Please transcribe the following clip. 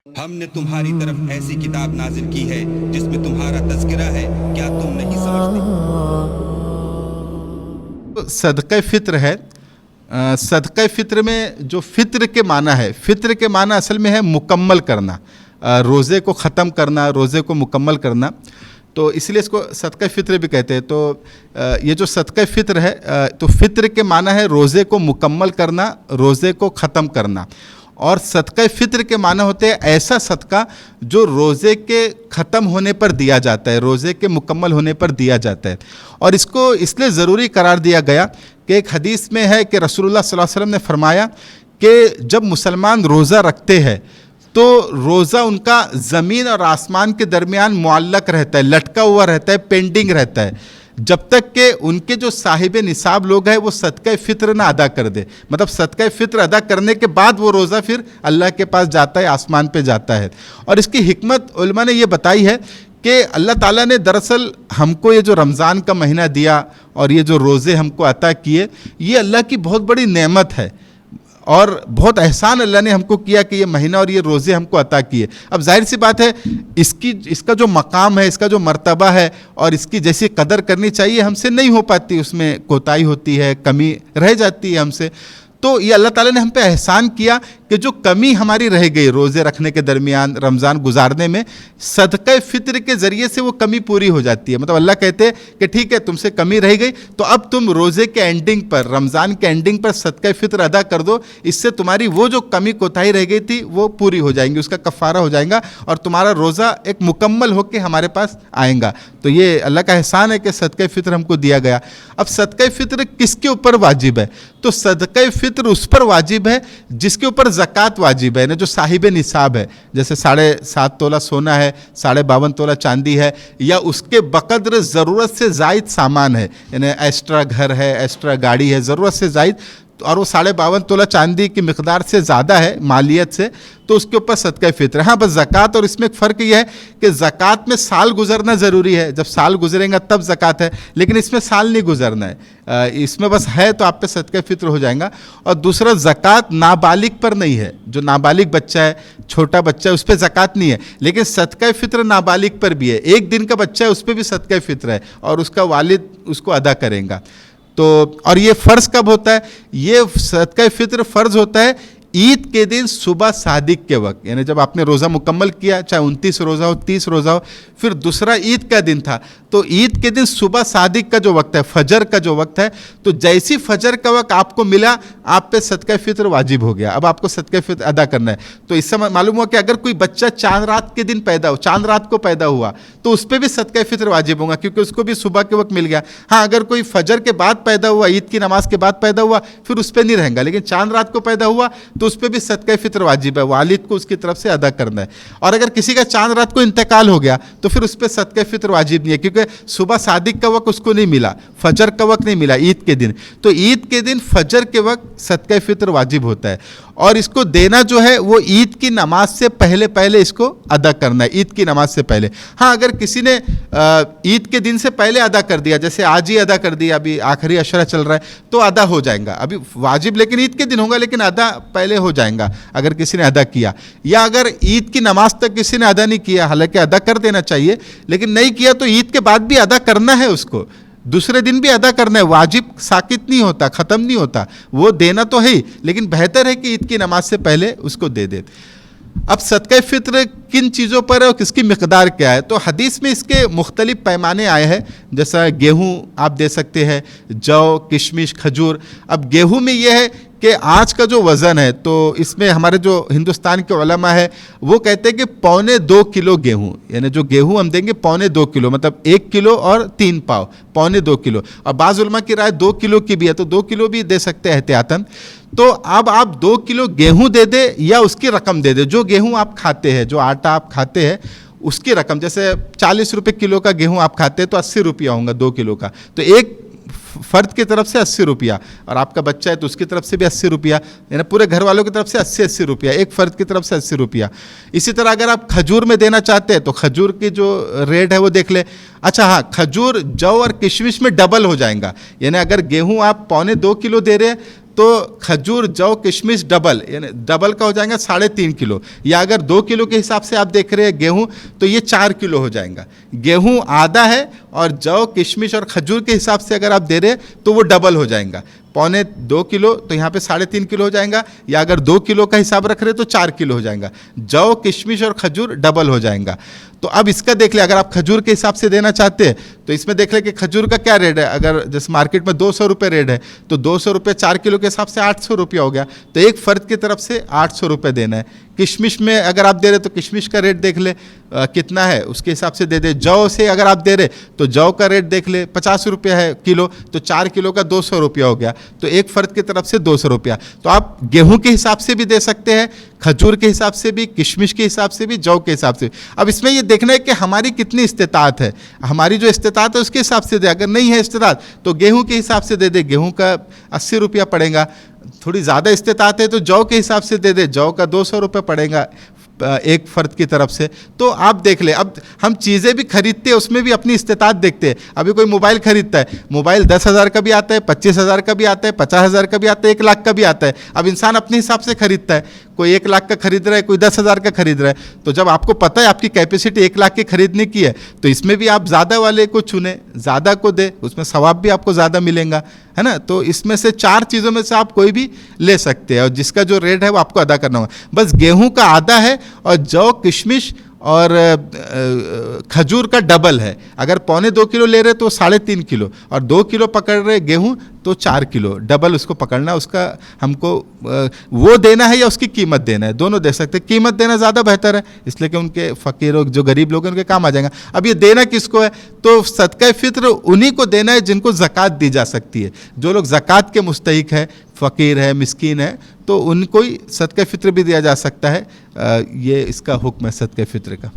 हमने तुम्हारी तरफ ऐसी किताब नाजिल की है जिसमें तुम्हारा तज़किरा है, क्या तुम नहीं समझते? सदक़े फ़ित्र है। सदक़े फ़ित्र में जो फ़ित्र के माना है, फ़ित्र के माना असल में है मुकम्मल करना, रोज़े को ख़त्म करना, रोज़े को मुकम्मल करना। तो इसलिए इसको सदक़े फ़ित्र भी कहते हैं। तो ये जो सदक़े फ़ित्र है, तो फ़ित्र के माना है रोज़े को मुकम्मल करना, रोज़े को ख़त्म करना। और सदक़े फ़ित्र के माना होते हैं ऐसा सदका जो रोज़े के ख़त्म होने पर दिया जाता है, रोज़े के मुकम्मल होने पर दिया जाता है। और इसको इसलिए ज़रूरी करार दिया गया कि एक हदीस में है कि रसूलुल्लाह सल्लल्लाहु अलैहि वसल्लम ने फरमाया कि जब मुसलमान रोज़ा रखते हैं तो रोज़ा उनका ज़मीन और आसमान के दरमियान मुअल्लक़ रहता है, लटका हुआ रहता है, पेंडिंग रहता है, जब तक कि उनके जो साहिब निसाब लोग हैं वो सदक़े फ़ित्र ना अदा कर दे। मतलब सदक़े फ़ित्र अदा करने के बाद वो रोज़ा फिर अल्लाह के पास जाता है, आसमान पे जाता है। और इसकी हिकमत उलमा ने ये बताई है कि अल्लाह ताला ने दरअसल हमको ये जो रमज़ान का महीना दिया और ये जो रोज़े हमको अता किए, ये अल्लाह की बहुत बड़ी नेमत है और बहुत एहसान अल्लाह ने हमको किया कि ये महीना और ये रोज़े हमको अता किए। अब जाहिर सी बात है इसका जो मकाम है, इसका जो मर्तबा है और इसकी जैसी कदर करनी चाहिए हमसे नहीं हो पाती, उसमें कोताही होती है, कमी रह जाती है हमसे। तो ये अल्लाह ताला ने हम पे एहसान किया कि जो कमी हमारी रह गई रोज़े रखने के दरमियान, रमज़ान गुजारने में, सदक़े फ़ित्र के ज़रिए से वो कमी पूरी हो जाती है। मतलब अल्लाह कहते हैं कि ठीक है तुमसे कमी रह गई तो अब तुम रोज़े के एंडिंग पर, रमज़ान के एंडिंग पर सदक़े फ़ित्र अदा कर दो, इससे तुम्हारी वो जो कमी कोताही रह गई थी वो पूरी हो जाएंगी, उसका कफ़ारा हो जाएगा और तुम्हारा रोज़ा एक मुकम्मल होकर हमारे पास आएगा। तो ये अल्लाह का एहसान है कि सदक़े फ़ित्र हमको दिया गया। अब सदक़े फ़ित्र किसके ऊपर वाजिब है? तो सदक़े फ़ित्र उस पर वाजिब है जिसके ऊपर ज़कात वाजिब है, ना जो साहिब निसाब है, जैसे 7.5 तोला सोना है, 52.5 तोला चांदी है, या उसके बकद्र ज़रूरत से ज़ायद सामान है, यानी एक्स्ट्रा घर है, एक्स्ट्रा गाड़ी है, ज़रूरत से ज़ायद, और वो 52.5 तोला चांदी की मिक़दार से ज़्यादा है मालियत से, तो उसके ऊपर सदक़े फ़ित्र। हाँ, बस ज़कात और इसमें एक फ़र्क यह है कि ज़कात में साल गुजरना ज़रूरी है, जब साल गुजरेगा तब ज़कात है, लेकिन इसमें साल नहीं गुजरना है, इसमें बस है तो आप पे सदक़े फ़ित्र हो जाएगा। और दूसरा, ज़कात नाबालिग पर नहीं है, जो नाबालिग बच्चा है, छोटा बच्चा है, उस पर ज़कात नहीं है, लेकिन सदक़े फ़ित्र नाबालिग पर भी है। 1 दिन का बच्चा है उस पर भी सदक़े फ़ित्र है और उसका वालिद उसको अदा करेगा। तो और ये फ़र्ज़ कब होता है? ये सदक़े फ़ित्र फ़र्ज़ होता है ईद के दिन सुबह सादिक के वक्त, यानी जब आपने रोज़ा मुकम्मल किया, चाहे 29 रोज़ा हो, 30 रोज़ा हो, फिर दूसरा ईद का दिन था, तो ईद के दिन सुबह सादिक का जो वक्त है, फजर का जो वक्त है, तो जैसी फजर का वक्त आपको मिला, आप पे सदक़े फ़ित्र वाजिब हो गया। अब आपको सदक़े फ़ित्र अदा करना है। तो इससे मालूम हुआ कि अगर कोई बच्चा चांद रात के दिन पैदा हो, चांद रात को पैदा हुआ, तो उस पर भी सदक़े फ़ित्र वाजिब होगा क्योंकि उसको भी सुबह के वक्त मिल गया। हाँ, अगर कोई फजर के बाद पैदा हुआ, ईद की नमाज के बाद पैदा हुआ, फिर उस पर नहीं रहेगा, लेकिन चांद रात को पैदा हुआ तो उस पर भी सदक़े फ़ित्र वाजिब है, वालिद को उसकी तरफ से अदा करना है। और अगर किसी का चांद रात को इंतकाल हो गया तो फिर उस पर सदक़े फ़ित्र वाजिब नहीं है क्योंकि सुबह सादिक का वक्त उसको नहीं मिला, फजर का वक्त नहीं मिला ईद के दिन, तो ईद के दिन फजर के वक्त सदक़े फ़ित्र वाजिब होता है। और इसको देना जो है वो ईद की नमाज से पहले पहले इसको अदा करना है, ईद की नमाज से पहले। हाँ, अगर किसी ने ईद के दिन से पहले अदा कर दिया, जैसे आज ही अदा कर दिया, अभी आखिरी अशरा चल रहा है, तो अदा हो जाएगा। अभी वाजिब लेकिन ईद के दिन होगा, लेकिन अदा पहले हो जाएगा अगर किसी ने अदा किया। या अगर ईद की नमाज तक किसी ने अदा नहीं किया, हालांकि अदा कर देना चाहिए, लेकिन नहीं किया तो ईद के बाद भी अदा करना है, उसको दूसरे दिन भी अदा करना है। वाजिब साकित नहीं होता, ख़त्म नहीं होता, वो देना तो है ही, लेकिन बेहतर है कि ईद की नमाज से पहले उसको दे दे। अब सदक़े फ़ित्र किन चीज़ों पर है और किसकी मिक़दार क्या है? तो हदीस में इसके मुख्तलिफ़ पैमाने आए हैं, जैसा गेहूँ आप दे सकते हैं, जौ, किशमिश, खजूर। अब गेहूँ में यह है कि आज का जो वज़न है, तो इसमें हमारे जो हिंदुस्तान के उलमा है वो कहते हैं कि 1.25 किलो गेहूँ, यानी जो गेहूँ हम देंगे 1.25 किलो, मतलब 1 किलो और 3 पाव, 1.25 किलो। और बाज़ उलमा की राय 2 किलो की भी है, तो 2 किलो भी दे सकते हैं एहतियातन। तो अब आप 2 किलो गेहूँ दे दे या उसकी रकम दे दे, जो गेहूँ आप खाते हैं, जो आटा आप खाते हैं उसकी रकम, जैसे 40 रुपये किलो का गेहूँ आप खाते हैं तो 80 रुपया होगा 2 किलो का, तो एक फ़र्द की तरफ से 80 रुपया, और आपका बच्चा है तो उसकी तरफ से भी 80 रुपया, यानी पूरे घर वालों की तरफ से 80 रुपया, एक फ़र्द की तरफ से 80 रुपया। इसी तरह अगर आप खजूर में देना चाहते हैं तो खजूर की जो रेट है वो देख ले। अच्छा हाँ, खजूर, जौ और किशमिश में डबल हो जाएगा, यानी अगर गेहूँ आप 1.25 किलो दे रहे हैं तो खजूर जौ किशमिश डबल, यानी डबल का हो जाएगा 3.5 किलो, या अगर 2 किलो के हिसाब से आप देख रहे हैं गेहूं तो ये 4 किलो हो जाएगा। गेहूं आधा है और जौ किशमिश और खजूर के हिसाब से अगर आप दे रहे हैं तो वो डबल हो जाएगा, 2.25 किलो, तो यहाँ पे 3.5 किलो हो जाएगा, या अगर 2 किलो का हिसाब रख रहे तो 4 किलो हो जाएगा। जौ किशमिश और खजूर डबल हो जाएगा। तो अब इसका देख ले, अगर आप खजूर के हिसाब से देना चाहते हैं तो इसमें देख ले कि खजूर का क्या रेट है। अगर जैसे मार्केट में 200 रुपये रेट है तो 200 रुपये 4 किलो के हिसाब से 800 रुपया हो गया, तो एक फर्द की तरफ से 800 रुपये देना है। किशमिश में अगर आप दे रहे तो किशमिश का रेट देख ले कितना है, उसके हिसाब से दे दे। जौ से अगर आप दे रहे तो जौ का रेट देख ले 50 रुपया है किलो, तो 4 किलो का 200 रुपया हो गया, तो एक फर्द की तरफ से 200 रुपया। तो आप गेहूं के हिसाब से भी दे सकते हैं, खजूर के हिसाब से भी, किशमिश के हिसाब से भी, जौ के हिसाब से भी। अब इसमें ये देखना है कि हमारी कितनी इस्तेताअत है, हमारी जो इस्तेताअत है उसके हिसाब से दे। अगर नहीं है इस्तेताअत तो गेहूं के हिसाब से दे दे, गेहूं का 80 रुपया पड़ेगा। थोड़ी ज़्यादा इस्तेताअत है तो जौ के हिसाब से दे दे, जौ का 200 रुपये पड़ेगा एक फ़र्द की तरफ से। तो आप देख ले, अब हम चीज़ें भी खरीदते हैं उसमें भी अपनी इस्तेताअत देखते हैं। अभी कोई मोबाइल खरीदता है, मोबाइल 10,000 का भी आता है, 25,000 का भी आता है, 50,000 का भी आता है, 1 लाख का भी आता है। अब इंसान अपने हिसाब से खरीदता है, कोई 1 लाख का खरीद रहा है, कोई 10,000 का खरीद रहा है। तो जब आपको पता है आपकी कैपेसिटी 1 लाख की खरीदने की है तो इसमें भी आप ज़्यादा वाले को चुने, ज़्यादा को दे, उसमें सवाब भी आपको ज़्यादा मिलेगा, है ना। तो इसमें से 4 चीज़ों में से आप कोई भी ले सकते हैं और जिसका जो रेट है वो आपको अदा करना होगा। बस गेहूं का आधा है और जौ किशमिश और खजूर का डबल है। अगर 2.25 किलो ले रहे तो 3.5 किलो, और 2 किलो पकड़ रहे गेहूं तो 4 किलो, डबल उसको पकड़ना, उसका हमको वो देना है या उसकी कीमत देना है, दोनों दे सकते हैं। कीमत देना ज़्यादा बेहतर है इसलिए कि उनके फ़कीर जो गरीब लोग हैं उनके काम आ जाएगा। अब ये देना किसको है, तो सदका फ़ित्र उन्हीं को देना है जिनको ज़कात दी जा सकती है। जो लोग ज़कात के मुस्तहिक है, फ़कीर है, मिस्कीन है, तो उनको ही सदका फ़ित्र भी दिया जा सकता है। ये इसका हुक्म है सदका फ़ित्र का।